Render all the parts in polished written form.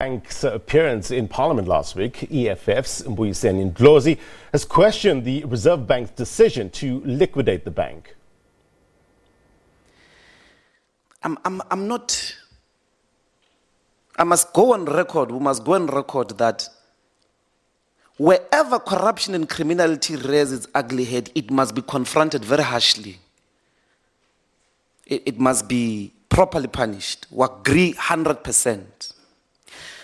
Bank's appearance in Parliament last week, EFF's Mbuyiseni and Ndlozi has questioned the Reserve Bank's decision to liquidate the bank. I must go on record, we must go on record that wherever corruption and criminality rears its ugly head, it must be confronted very harshly. It must be properly punished. We agree 100%.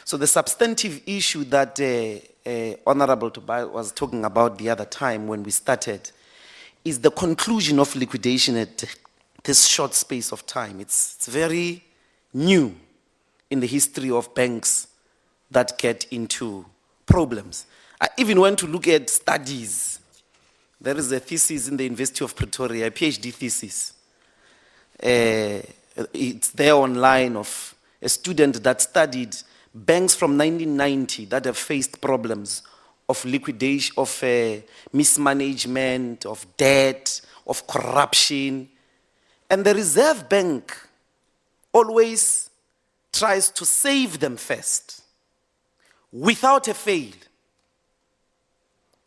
So the substantive issue that Honorable Tobias was talking about the other time when we started is the conclusion of liquidation at this short space of time. It's very new in the history of banks that get into problems. I even went to look at studies. There is a thesis in the University of Pretoria, a PhD thesis. It's there online of a student that studied banks from 1990 that have faced problems of liquidation, of mismanagement, of debt, of corruption. And the Reserve Bank always tries to save them first, without a fail.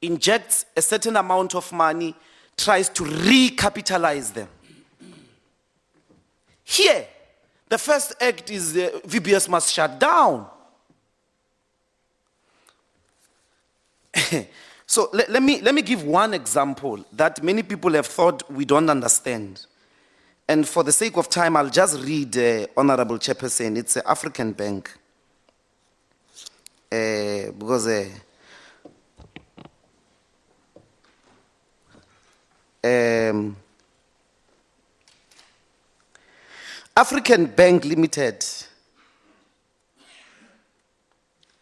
Injects a certain amount of money, tries to recapitalize them. Here, the first act is VBS must shut down. So let me give one example that many people have thought we don't understand. And for the sake of time, I'll just read Honorable Chairperson. It's an African bank. Because African Bank Limited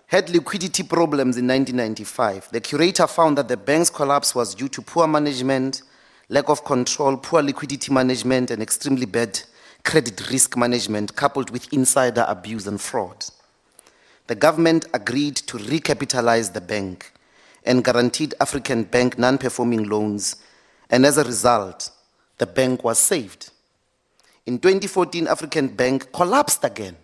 had liquidity problems in 1995. The curator found that the bank's collapse was due to poor management, lack of control, poor liquidity management, and extremely bad credit risk management, coupled with insider abuse and fraud. The government agreed to recapitalize the bank and guaranteed African Bank non-performing loans, and as a result, the bank was saved. In 2014, African Bank collapsed again.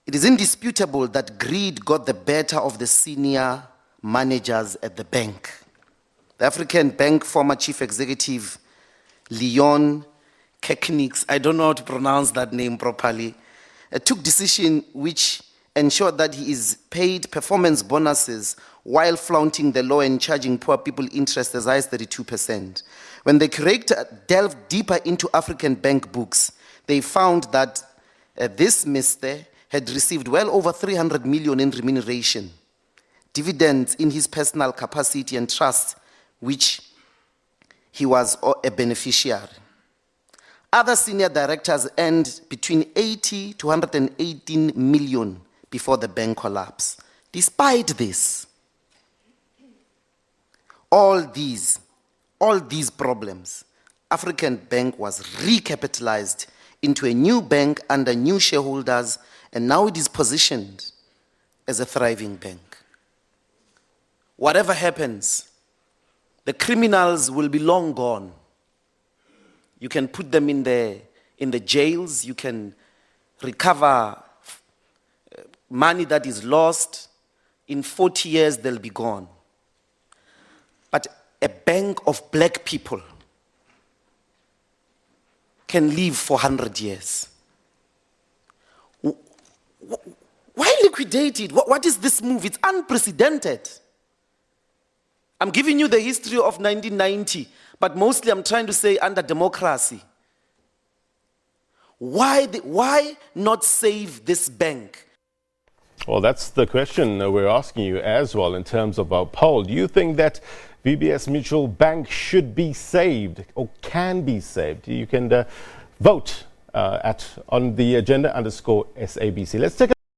It is indisputable that greed got the better of the senior managers at the bank. The African Bank former chief executive, Leon Kekniks, I don't know how to pronounce that name properly, took decision which ensured that he is paid performance bonuses while flaunting the law and charging poor people interest as high as 32%. When the curator delved deeper into African Bank books, they found that this Mr. had received well over 300 million in remuneration, dividends in his personal capacity and trust, which he was a beneficiary. Other senior directors earned between 80 to 118 million before the bank collapse. Despite this, all these problems, African Bank was recapitalized into a new bank under new shareholders, and now it is positioned as a thriving bank. Whatever happens, the criminals will be long gone. You can put them in the jails, you can recover money that is lost. In 40 years, they'll be gone. But a bank of black people can live for 100 years. Why liquidate it? What is this move? It's unprecedented. I'm giving you the history of 1990, but mostly I'm trying to say under democracy. Why not save this bank? Well, that's the question we're asking you as well in terms of our poll. Do you think that VBS Mutual Bank should be saved or can be saved? You can vote on the agenda _SABC. Let's take a